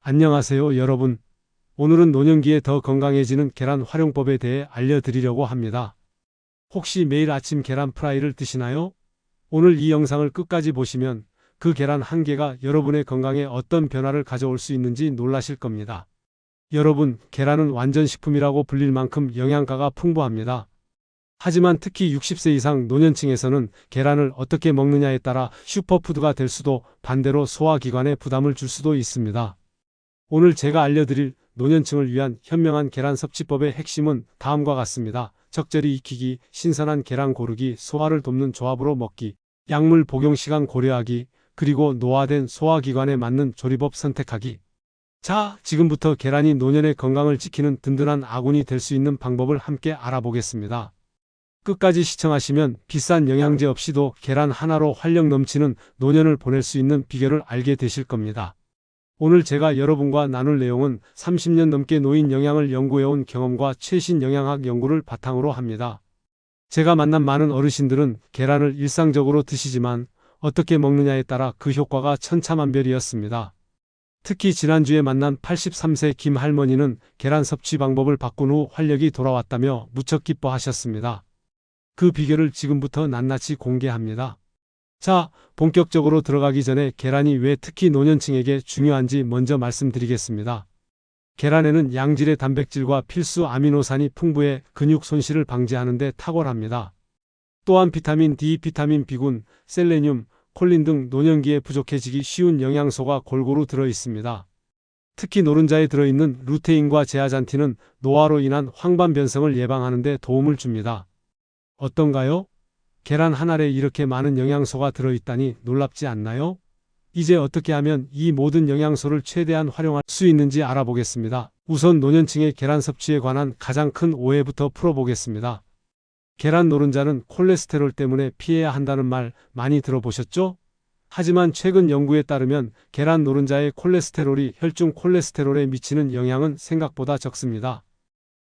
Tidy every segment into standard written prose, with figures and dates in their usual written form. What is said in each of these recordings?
안녕하세요, 여러분. 오늘은 노년기에 더 건강해지는 계란 활용법에 대해 알려드리려고 합니다. 혹시 매일 아침 계란 프라이를 드시나요? 오늘 이 영상을 끝까지 보시면 그 계란 한 개가 여러분의 건강에 어떤 변화를 가져올 수 있는지 놀라실 겁니다. 여러분, 계란은 완전식품이라고 불릴 만큼 영양가가 풍부합니다. 하지만 특히 60세 이상 노년층에서는 계란을 어떻게 먹느냐에 따라 슈퍼푸드가 될 수도, 반대로 소화기관에 부담을 줄 수도 있습니다. 오늘 제가 알려드릴 노년층을 위한 현명한 계란 섭취법의 핵심은 다음과 같습니다. 적절히 익히기, 신선한 계란 고르기, 소화를 돕는 조합으로 먹기, 약물 복용 시간 고려하기, 그리고 노화된 소화기관에 맞는 조리법 선택하기. 자, 지금부터 계란이 노년의 건강을 지키는 든든한 아군이 될 수 있는 방법을 함께 알아보겠습니다. 끝까지 시청하시면 비싼 영양제 없이도 계란 하나로 활력 넘치는 노년을 보낼 수 있는 비결을 알게 되실 겁니다. 오늘 제가 여러분과 나눌 내용은 30년 넘게 노인 영양을 연구해온 경험과 최신 영양학 연구를 바탕으로 합니다. 제가 만난 많은 어르신들은 계란을 일상적으로 드시지만 어떻게 먹느냐에 따라 그 효과가 천차만별이었습니다. 특히 지난주에 만난 83세 김 할머니는 계란 섭취 방법을 바꾼 후 활력이 돌아왔다며 무척 기뻐하셨습니다. 그 비결을 지금부터 낱낱이 공개합니다. 자, 본격적으로 들어가기 전에 계란이 왜 특히 노년층에게 중요한지 먼저 말씀드리겠습니다. 계란에는 양질의 단백질과 필수 아미노산이 풍부해 근육 손실을 방지하는 데 탁월합니다. 또한 비타민 D, 비타민 B군, 셀레늄, 콜린 등 노년기에 부족해지기 쉬운 영양소가 골고루 들어 있습니다. 특히 노른자에 들어있는 루테인과 제아잔틴은 노화로 인한 황반 변성을 예방하는 데 도움을 줍니다. 어떤가요? 계란 한 알에 이렇게 많은 영양소가 들어있다니 놀랍지 않나요? 이제 어떻게 하면 이 모든 영양소를 최대한 활용할 수 있는지 알아보겠습니다. 우선 노년층의 계란 섭취에 관한 가장 큰 오해부터 풀어보겠습니다. 계란 노른자는 콜레스테롤 때문에 피해야 한다는 말 많이 들어보셨죠? 하지만 최근 연구에 따르면 계란 노른자의 콜레스테롤이 혈중 콜레스테롤에 미치는 영향은 생각보다 적습니다.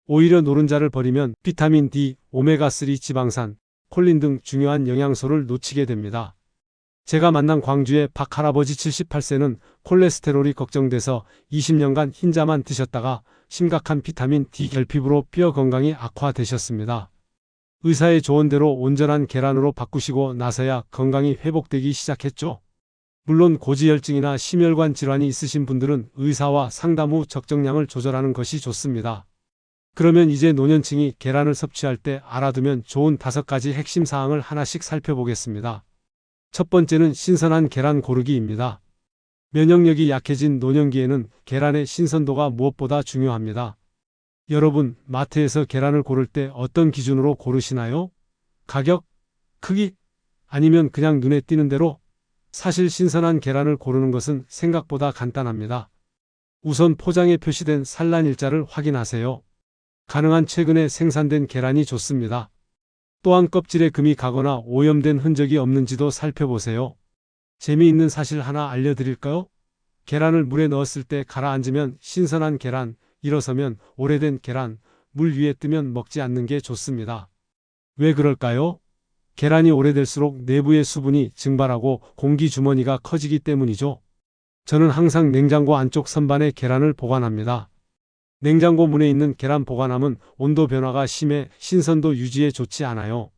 오히려 노른자를 버리면 비타민 D, 오메가3 지방산, 콜린 등 중요한 영양소를 놓치게 됩니다. 제가 만난 광주의 박 할아버지 78세는 콜레스테롤이 걱정돼서 20년간 흰자만 드셨다가 심각한 비타민 D 결핍으로 뼈 건강이 악화되셨습니다. 의사의 조언대로 온전한 계란으로 바꾸시고 나서야 건강이 회복되기 시작했죠. 물론 고지혈증이나 심혈관 질환이 있으신 분들은 의사와 상담 후 적정량을 조절하는 것이 좋습니다. 그러면 이제 노년층이 계란을 섭취할 때 알아두면 좋은 5가지 핵심 사항을 하나씩 살펴보겠습니다. 첫 번째는 신선한 계란 고르기입니다. 면역력이 약해진 노년기에는 계란의 신선도가 무엇보다 중요합니다. 여러분, 마트에서 계란을 고를 때 어떤 기준으로 고르시나요? 가격? 크기? 아니면 그냥 눈에 띄는 대로? 사실 신선한 계란을 고르는 것은 생각보다 간단합니다. 우선 포장에 표시된 산란일자를 확인하세요. 가능한 최근에 생산된 계란이 좋습니다. 또한 껍질에 금이 가거나 오염된 흔적이 없는지도 살펴보세요. 재미있는 사실 하나 알려드릴까요? 계란을 물에 넣었을 때 가라앉으면 신선한 계란, 일어서면 오래된 계란, 물 위에 뜨면 먹지 않는 게 좋습니다. 왜 그럴까요? 계란이 오래될수록 내부의 수분이 증발하고 공기 주머니가 커지기 때문이죠. 저는 항상 냉장고 안쪽 선반에 계란을 보관합니다. 냉장고 문에 있는 계란 보관함은 온도 변화가 심해 신선도 유지에 좋지 않아요.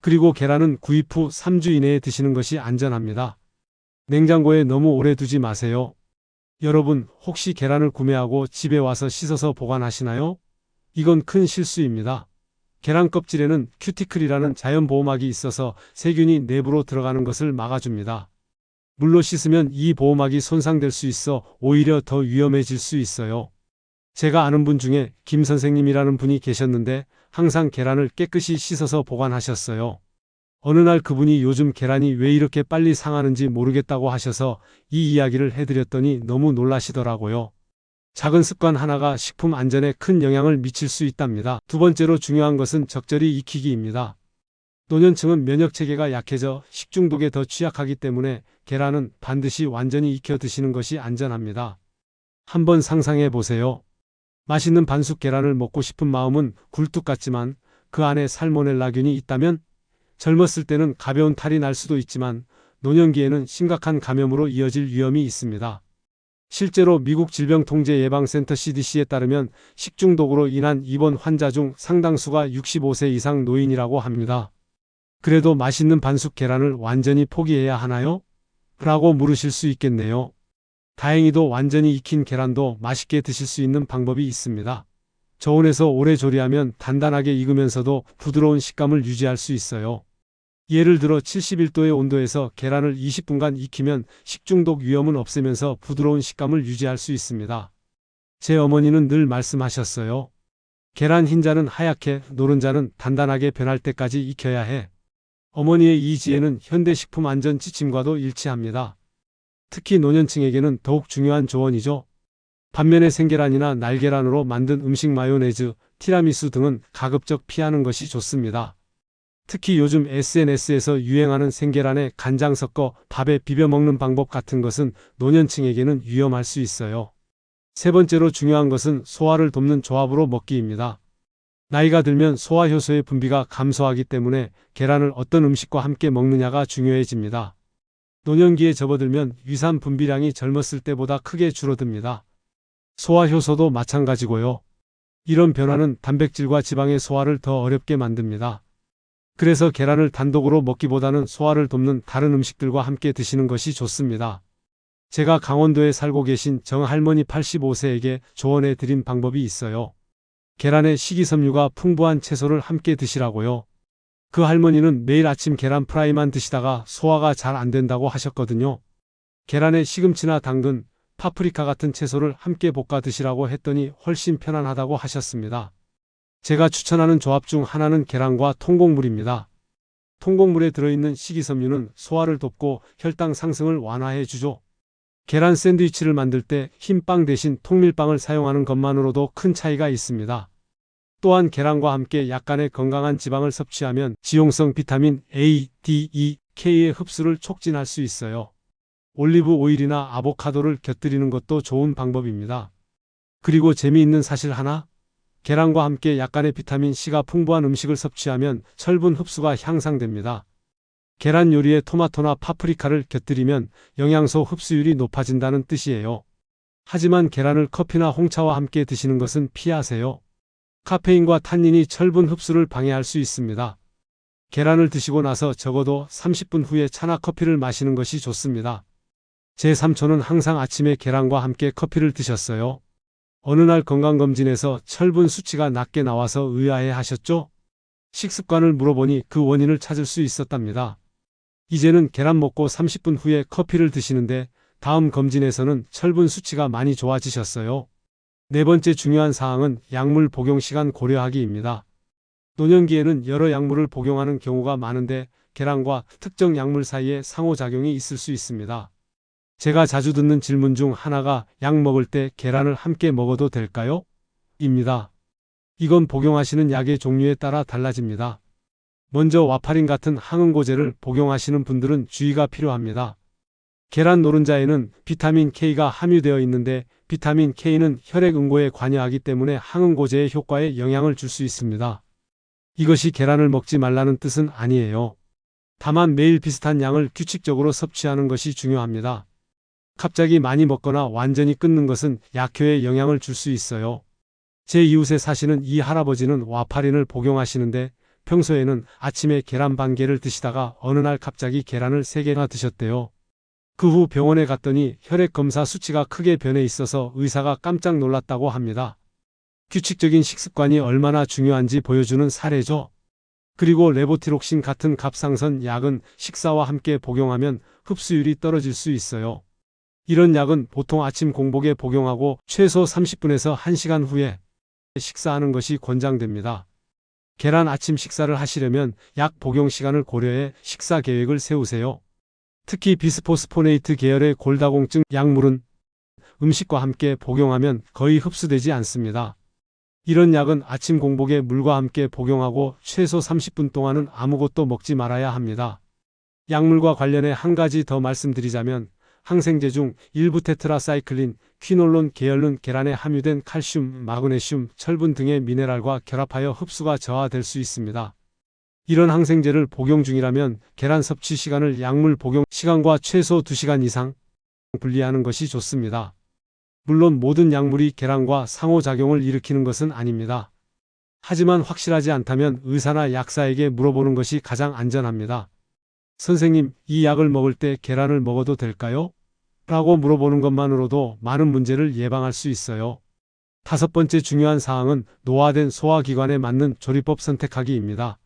그리고 계란은 구입 후 3주 이내에 드시는 것이 안전합니다. 냉장고에 너무 오래 두지 마세요. 여러분, 혹시 계란을 구매하고 집에 와서 씻어서 보관하시나요? 이건 큰 실수입니다. 계란 껍질에는 큐티클이라는 자연보호막이 있어서 세균이 내부로 들어가는 것을 막아줍니다. 물로 씻으면 이 보호막이 손상될 수 있어 오히려 더 위험해질 수 있어요. 제가 아는 분 중에 김 선생님이라는 분이 계셨는데 항상 계란을 깨끗이 씻어서 보관하셨어요. 어느 날 그분이 요즘 계란이 왜 이렇게 빨리 상하는지 모르겠다고 하셔서 이 이야기를 해드렸더니 너무 놀라시더라고요. 작은 습관 하나가 식품 안전에 큰 영향을 미칠 수 있답니다. 두 번째로 중요한 것은 적절히 익히기입니다. 노년층은 면역체계가 약해져 식중독에 더 취약하기 때문에 계란은 반드시 완전히 익혀 드시는 것이 안전합니다. 한번 상상해 보세요. 맛있는 반숙 계란을 먹고 싶은 마음은 굴뚝 같지만 그 안에 살모넬라균이 있다면? 젊었을 때는 가벼운 탈이 날 수도 있지만 노년기에는 심각한 감염으로 이어질 위험이 있습니다. 실제로 미국 질병통제예방센터 CDC에 따르면 식중독으로 인한 입원 환자 중 상당수가 65세 이상 노인이라고 합니다. 그래도 맛있는 반숙 계란을 완전히 포기해야 하나요? 라고 물으실 수 있겠네요. 다행히도 완전히 익힌 계란도 맛있게 드실 수 있는 방법이 있습니다. 저온에서 오래 조리하면 단단하게 익으면서도 부드러운 식감을 유지할 수 있어요. 예를 들어 71도의 온도에서 계란을 20분간 익히면 식중독 위험은 없애면서 부드러운 식감을 유지할 수 있습니다. 제 어머니는 늘 말씀하셨어요. 계란 흰자는 하얗게, 노른자는 단단하게 변할 때까지 익혀야 해. 어머니의 이 지혜는 현대식품 안전 지침과도 일치합니다. 특히 노년층에게는 더욱 중요한 조언이죠. 반면에 생계란이나 날계란으로 만든 음식 마요네즈, 티라미수 등은 가급적 피하는 것이 좋습니다. 특히 요즘 SNS에서 유행하는 생계란에 간장 섞어 밥에 비벼 먹는 방법 같은 것은 노년층에게는 위험할 수 있어요. 세 번째로 중요한 것은 소화를 돕는 조합으로 먹기입니다. 나이가 들면 소화효소의 분비가 감소하기 때문에 계란을 어떤 음식과 함께 먹느냐가 중요해집니다. 노년기에 접어들면 위산 분비량이 젊었을 때보다 크게 줄어듭니다. 소화효소도 마찬가지고요. 이런 변화는 단백질과 지방의 소화를 더 어렵게 만듭니다. 그래서 계란을 단독으로 먹기보다는 소화를 돕는 다른 음식들과 함께 드시는 것이 좋습니다. 제가 강원도에 살고 계신 정할머니 85세에게 조언해 드린 방법이 있어요. 계란에 식이섬유가 풍부한 채소를 함께 드시라고요. 그 할머니는 매일 아침 계란 프라이만 드시다가 소화가 잘 안 된다고 하셨거든요. 계란에 시금치나 당근, 파프리카 같은 채소를 함께 볶아 드시라고 했더니 훨씬 편안하다고 하셨습니다. 제가 추천하는 조합 중 하나는 계란과 통곡물입니다. 통곡물에 들어있는 식이섬유는 소화를 돕고 혈당 상승을 완화해 주죠. 계란 샌드위치를 만들 때 흰빵 대신 통밀빵을 사용하는 것만으로도 큰 차이가 있습니다. 또한 계란과 함께 약간의 건강한 지방을 섭취하면 지용성 비타민 A, D, E, K의 흡수를 촉진할 수 있어요. 올리브 오일이나 아보카도를 곁들이는 것도 좋은 방법입니다. 그리고 재미있는 사실 하나? 계란과 함께 약간의 비타민 C가 풍부한 음식을 섭취하면 철분 흡수가 향상됩니다. 계란 요리에 토마토나 파프리카를 곁들이면 영양소 흡수율이 높아진다는 뜻이에요. 하지만 계란을 커피나 홍차와 함께 드시는 것은 피하세요. 카페인과 탄닌이 철분 흡수를 방해할 수 있습니다. 계란을 드시고 나서 적어도 30분 후에 차나 커피를 마시는 것이 좋습니다. 제 삼촌은 항상 아침에 계란과 함께 커피를 드셨어요. 어느 날 건강검진에서 철분 수치가 낮게 나와서 의아해 하셨죠? 식습관을 물어보니 그 원인을 찾을 수 있었답니다. 이제는 계란 먹고 30분 후에 커피를 드시는데 다음 검진에서는 철분 수치가 많이 좋아지셨어요. 네 번째 중요한 사항은 약물 복용 시간 고려하기입니다. 노년기에는 여러 약물을 복용하는 경우가 많은데 계란과 특정 약물 사이에 상호작용이 있을 수 있습니다. 제가 자주 듣는 질문 중 하나가 약 먹을 때 계란을 함께 먹어도 될까요? 입니다. 이건 복용하시는 약의 종류에 따라 달라집니다. 먼저 와파린 같은 항응고제를 복용하시는 분들은 주의가 필요합니다. 계란 노른자에는 비타민 K가 함유되어 있는데 비타민 K는 혈액 응고에 관여하기 때문에 항응고제의 효과에 영향을 줄 수 있습니다. 이것이 계란을 먹지 말라는 뜻은 아니에요. 다만 매일 비슷한 양을 규칙적으로 섭취하는 것이 중요합니다. 갑자기 많이 먹거나 완전히 끊는 것은 약효에 영향을 줄 수 있어요. 제 이웃에 사시는 이 할아버지는 와파린을 복용하시는데 평소에는 아침에 계란 반 개를 드시다가 어느 날 갑자기 계란을 3개나 드셨대요. 그 후 병원에 갔더니 혈액 검사 수치가 크게 변해 있어서 의사가 깜짝 놀랐다고 합니다. 규칙적인 식습관이 얼마나 중요한지 보여주는 사례죠. 그리고 레보티록신 같은 갑상선 약은 식사와 함께 복용하면 흡수율이 떨어질 수 있어요. 이런 약은 보통 아침 공복에 복용하고 최소 30분에서 1시간 후에 식사하는 것이 권장됩니다. 계란 아침 식사를 하시려면 약 복용 시간을 고려해 식사 계획을 세우세요. 특히 비스포스포네이트 계열의 골다공증 약물은 음식과 함께 복용하면 거의 흡수되지 않습니다. 이런 약은 아침 공복에 물과 함께 복용하고 최소 30분 동안은 아무것도 먹지 말아야 합니다. 약물과 관련해 한 가지 더 말씀드리자면 항생제 중 일부 테트라사이클린, 퀴놀론 계열은 계란에 함유된 칼슘, 마그네슘, 철분 등의 미네랄과 결합하여 흡수가 저하될 수 있습니다. 이런 항생제를 복용 중이라면 계란 섭취 시간을 약물 복용 시간과 최소 2시간 이상 분리하는 것이 좋습니다. 물론 모든 약물이 계란과 상호작용을 일으키는 것은 아닙니다. 하지만 확실하지 않다면 의사나 약사에게 물어보는 것이 가장 안전합니다. 선생님, 이 약을 먹을 때 계란을 먹어도 될까요? 라고 물어보는 것만으로도 많은 문제를 예방할 수 있어요. 다섯 번째 중요한 사항은 노화된 소화기관에 맞는 조리법 선택하기입니다.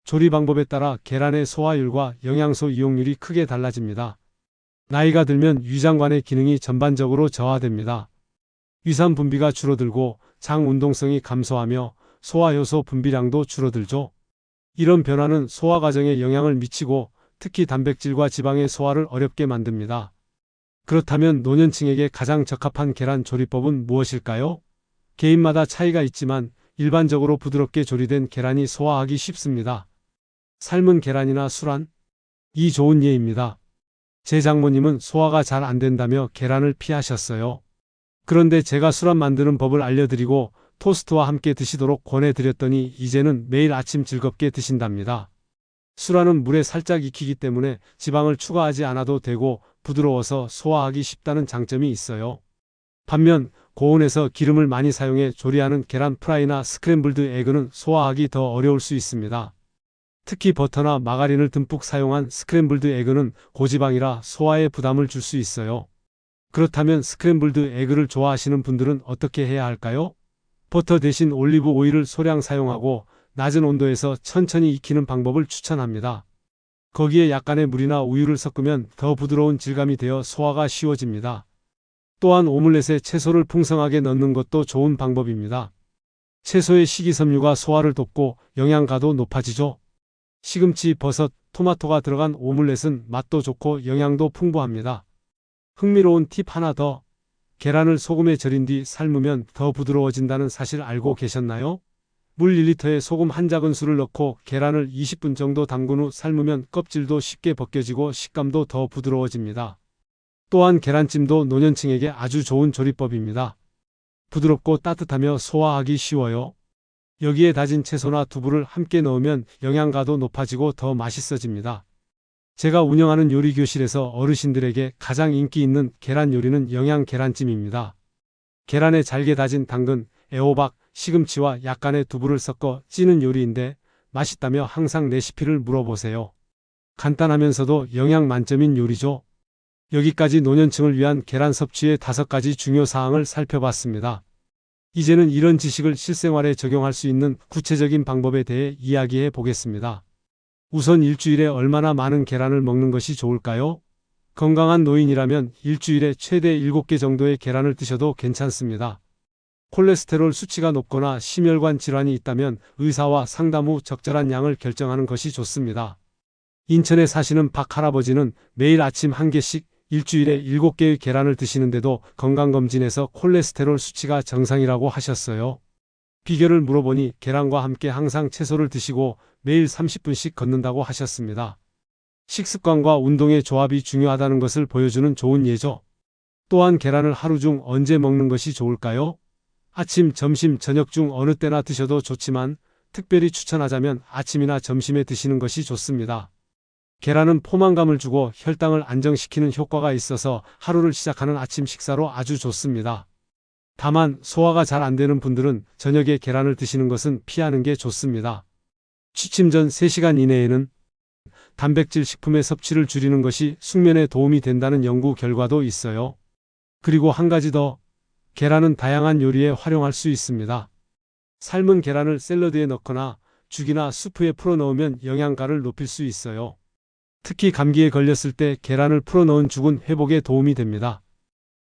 조리 방법에 따라 계란의 소화율과 영양소 이용률이 크게 달라집니다. 나이가 들면 위장관의 기능이 전반적으로 저하됩니다. 위산 분비가 줄어들고 장 운동성이 감소하며 소화효소 분비량도 줄어들죠. 이런 변화는 소화 과정에 영향을 미치고 특히 단백질과 지방의 소화를 어렵게 만듭니다. 그렇다면 노년층에게 가장 적합한 계란 조리법은 무엇일까요? 개인마다 차이가 있지만 일반적으로 부드럽게 조리된 계란이 소화하기 쉽습니다. 삶은 계란이나 수란? 이 좋은 예입니다. 제 장모님은 소화가 잘 안 된다며 계란을 피하셨어요. 그런데 제가 수란 만드는 법을 알려드리고 토스트와 함께 드시도록 권해드렸더니 이제는 매일 아침 즐겁게 드신답니다. 수란은 물에 살짝 익히기 때문에 지방을 추가하지 않아도 되고 부드러워서 소화하기 쉽다는 장점이 있어요. 반면 고온에서 기름을 많이 사용해 조리하는 계란 프라이나 스크램블드 에그는 소화하기 더 어려울 수 있습니다. 특히 버터나 마가린을 듬뿍 사용한 스크램블드 에그는 고지방이라 소화에 부담을 줄 수 있어요. 그렇다면 스크램블드 에그를 좋아하시는 분들은 어떻게 해야 할까요? 버터 대신 올리브 오일을 소량 사용하고 낮은 온도에서 천천히 익히는 방법을 추천합니다. 거기에 약간의 물이나 우유를 섞으면 더 부드러운 질감이 되어 소화가 쉬워집니다. 또한 오믈렛에 채소를 풍성하게 넣는 것도 좋은 방법입니다. 채소의 식이섬유가 소화를 돕고 영양가도 높아지죠. 시금치, 버섯, 토마토가 들어간 오믈렛은 맛도 좋고 영양도 풍부합니다. 흥미로운 팁 하나 더. 계란을 소금에 절인 뒤 삶으면 더 부드러워진다는 사실 알고 계셨나요? 물 1리터에 소금 한 작은술을 넣고 계란을 20분 정도 담근 후 삶으면 껍질도 쉽게 벗겨지고 식감도 더 부드러워집니다. 또한 계란찜도 노년층에게 아주 좋은 조리법입니다. 부드럽고 따뜻하며 소화하기 쉬워요. 여기에 다진 채소나 두부를 함께 넣으면 영양가도 높아지고 더 맛있어집니다. 제가 운영하는 요리교실에서 어르신들에게 가장 인기 있는 계란 요리는 영양 계란찜입니다. 계란에 잘게 다진 당근, 애호박, 시금치와 약간의 두부를 섞어 찌는 요리인데 맛있다며 항상 레시피를 물어보세요. 간단하면서도 영양 만점인 요리죠. 여기까지 노년층을 위한 계란 섭취의 5가지 중요 사항을 살펴봤습니다. 이제는 이런 지식을 실생활에 적용할 수 있는 구체적인 방법에 대해 이야기해 보겠습니다. 우선 일주일에 얼마나 많은 계란을 먹는 것이 좋을까요? 건강한 노인이라면 일주일에 최대 7개 정도의 계란을 드셔도 괜찮습니다. 콜레스테롤 수치가 높거나 심혈관 질환이 있다면 의사와 상담 후 적절한 양을 결정하는 것이 좋습니다. 인천에 사시는 박 할아버지는 매일 아침 1개씩 일주일에 7개의 계란을 드시는데도 건강검진에서 콜레스테롤 수치가 정상이라고 하셨어요. 비결을 물어보니 계란과 함께 항상 채소를 드시고 매일 30분씩 걷는다고 하셨습니다. 식습관과 운동의 조합이 중요하다는 것을 보여주는 좋은 예죠. 또한 계란을 하루 중 언제 먹는 것이 좋을까요? 아침, 점심, 저녁 중 어느 때나 드셔도 좋지만 특별히 추천하자면 아침이나 점심에 드시는 것이 좋습니다. 계란은 포만감을 주고 혈당을 안정시키는 효과가 있어서 하루를 시작하는 아침 식사로 아주 좋습니다. 다만 소화가 잘 안 되는 분들은 저녁에 계란을 드시는 것은 피하는 게 좋습니다. 취침 전 3시간 이내에는 단백질 식품의 섭취를 줄이는 것이 숙면에 도움이 된다는 연구 결과도 있어요. 그리고 한 가지 더, 계란은 다양한 요리에 활용할 수 있습니다. 삶은 계란을 샐러드에 넣거나 죽이나 수프에 풀어 넣으면 영양가를 높일 수 있어요. 특히 감기에 걸렸을 때 계란을 풀어 넣은 죽은 회복에 도움이 됩니다.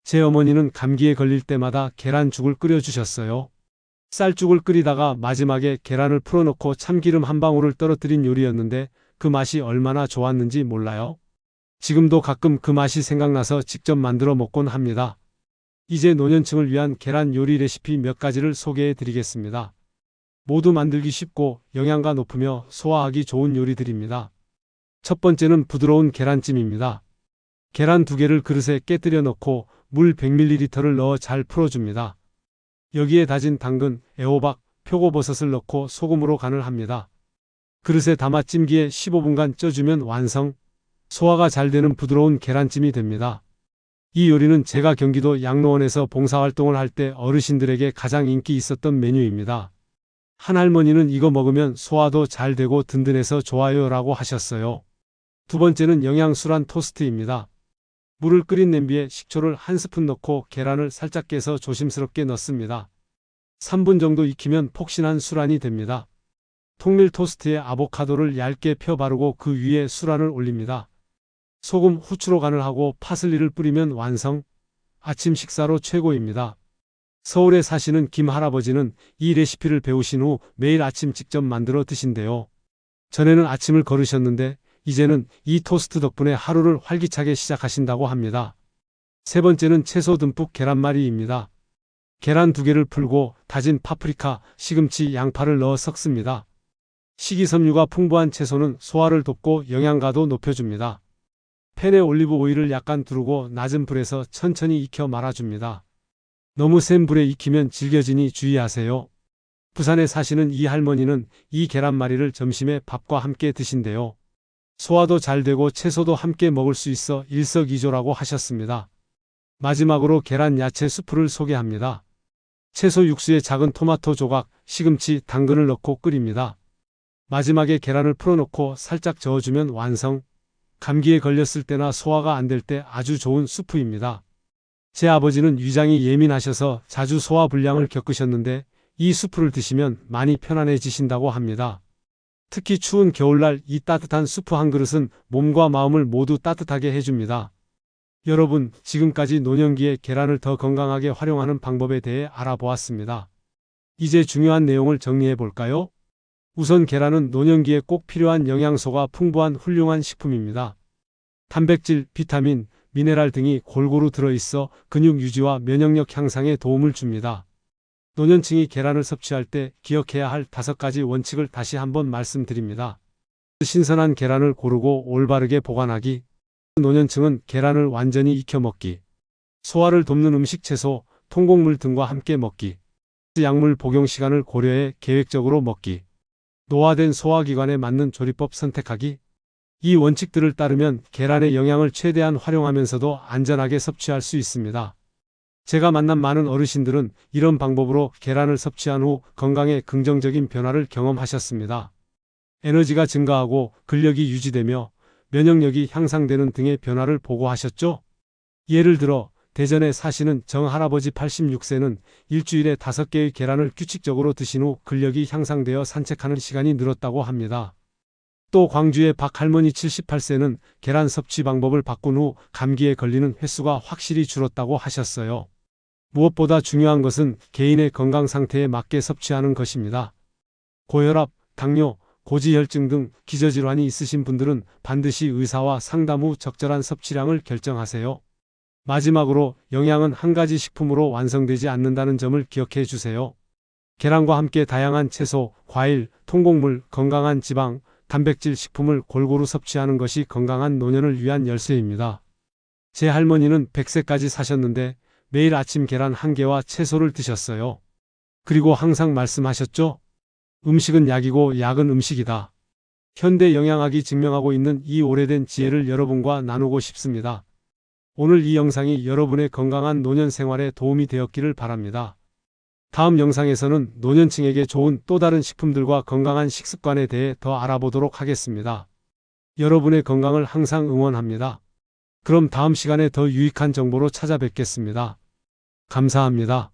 제 어머니는 감기에 걸릴 때마다 계란죽을 끓여주셨어요. 쌀죽을 끓이다가 마지막에 계란을 풀어놓고 참기름 한 방울을 떨어뜨린 요리였는데 그 맛이 얼마나 좋았는지 몰라요? 지금도 가끔 그 맛이 생각나서 직접 만들어 먹곤 합니다. 이제 노년층을 위한 계란 요리 레시피 몇 가지를 소개해 드리겠습니다. 모두 만들기 쉽고 영양가 높으며 소화하기 좋은 요리들입니다. 첫 번째는 부드러운 계란찜입니다. 계란 2개를 그릇에 깨뜨려 넣고 물 100ml를 넣어 잘 풀어줍니다. 여기에 다진 당근, 애호박, 표고버섯을 넣고 소금으로 간을 합니다. 그릇에 담아 찜기에 15분간 쪄주면 완성. 소화가 잘 되는 부드러운 계란찜이 됩니다. 이 요리는 제가 경기도 양로원에서 봉사활동을 할 때 어르신들에게 가장 인기 있었던 메뉴입니다. 한 할머니는 이거 먹으면 소화도 잘 되고 든든해서 좋아요 라고 하셨어요. 두 번째는 영양술한 토스트입니다. 물을 끓인 냄비에 식초를 한 스푼 넣고 계란을 살짝 깨서 조심스럽게 넣습니다. 3분 정도 익히면 폭신한 술안이 됩니다. 통밀 토스트에 아보카도를 얇게 펴 바르고 그 위에 술안을 올립니다. 소금, 후추로 간을 하고 파슬리를 뿌리면 완성. 아침 식사로 최고입니다. 서울에 사시는 김 할아버지는 이 레시피를 배우신 후 매일 아침 직접 만들어 드신대요. 전에는 아침을 거르셨는데 이제는 이 토스트 덕분에 하루를 활기차게 시작하신다고 합니다. 세 번째는 채소 듬뿍 계란말이입니다. 계란 2개를 풀고 다진 파프리카, 시금치, 양파를 넣어 섞습니다. 식이섬유가 풍부한 채소는 소화를 돕고 영양가도 높여줍니다. 팬에 올리브 오일을 약간 두르고 낮은 불에서 천천히 익혀 말아줍니다. 너무 센 불에 익히면 질겨지니 주의하세요. 부산에 사시는 이 할머니는 이 계란말이를 점심에 밥과 함께 드신대요. 소화도 잘 되고 채소도 함께 먹을 수 있어 일석이조라고 하셨습니다. 마지막으로 계란 야채 수프를 소개합니다. 채소 육수에 작은 토마토 조각, 시금치, 당근을 넣고 끓입니다. 마지막에 계란을 풀어놓고 살짝 저어주면 완성. 감기에 걸렸을 때나 소화가 안 될 때 아주 좋은 수프입니다. 제 아버지는 위장이 예민하셔서 자주 소화불량을 겪으셨는데 이 수프를 드시면 많이 편안해지신다고 합니다. 특히 추운 겨울날 이 따뜻한 수프 한 그릇은 몸과 마음을 모두 따뜻하게 해줍니다. 여러분, 지금까지 노년기에 계란을 더 건강하게 활용하는 방법에 대해 알아보았습니다. 이제 중요한 내용을 정리해 볼까요? 우선 계란은 노년기에 꼭 필요한 영양소가 풍부한 훌륭한 식품입니다. 단백질, 비타민, 미네랄 등이 골고루 들어있어 근육 유지와 면역력 향상에 도움을 줍니다. 노년층이 계란을 섭취할 때 기억해야 할 5가지 원칙을 다시 한번 말씀드립니다. 신선한 계란을 고르고 올바르게 보관하기. 노년층은 계란을 완전히 익혀 먹기. 소화를 돕는 음식 채소, 통곡물 등과 함께 먹기. 약물 복용 시간을 고려해 계획적으로 먹기. 노화된 소화기관에 맞는 조리법 선택하기. 이 원칙들을 따르면 계란의 영양을 최대한 활용하면서도 안전하게 섭취할 수 있습니다. 제가 만난 많은 어르신들은 이런 방법으로 계란을 섭취한 후 건강에 긍정적인 변화를 경험하셨습니다. 에너지가 증가하고 근력이 유지되며 면역력이 향상되는 등의 변화를 보고하셨죠? 예를 들어 대전에 사시는 정 할아버지 86세는 일주일에 5개의 계란을 규칙적으로 드신 후 근력이 향상되어 산책하는 시간이 늘었다고 합니다. 또 광주의 박 할머니 78세는 계란 섭취 방법을 바꾼 후 감기에 걸리는 횟수가 확실히 줄었다고 하셨어요. 무엇보다 중요한 것은 개인의 건강 상태에 맞게 섭취하는 것입니다. 고혈압, 당뇨, 고지혈증 등 기저질환이 있으신 분들은 반드시 의사와 상담 후 적절한 섭취량을 결정하세요. 마지막으로 영양은 한 가지 식품으로 완성되지 않는다는 점을 기억해 주세요. 계란과 함께 다양한 채소, 과일, 통곡물, 건강한 지방, 단백질 식품을 골고루 섭취하는 것이 건강한 노년을 위한 열쇠입니다. 제 할머니는 100세까지 사셨는데 매일 아침 계란 1개와 채소를 드셨어요. 그리고 항상 말씀하셨죠? 음식은 약이고 약은 음식이다. 현대 영양학이 증명하고 있는 이 오래된 지혜를 여러분과 나누고 싶습니다. 오늘 이 영상이 여러분의 건강한 노년 생활에 도움이 되었기를 바랍니다. 다음 영상에서는 노년층에게 좋은 또 다른 식품들과 건강한 식습관에 대해 더 알아보도록 하겠습니다. 여러분의 건강을 항상 응원합니다. 그럼 다음 시간에 더 유익한 정보로 찾아뵙겠습니다. 감사합니다.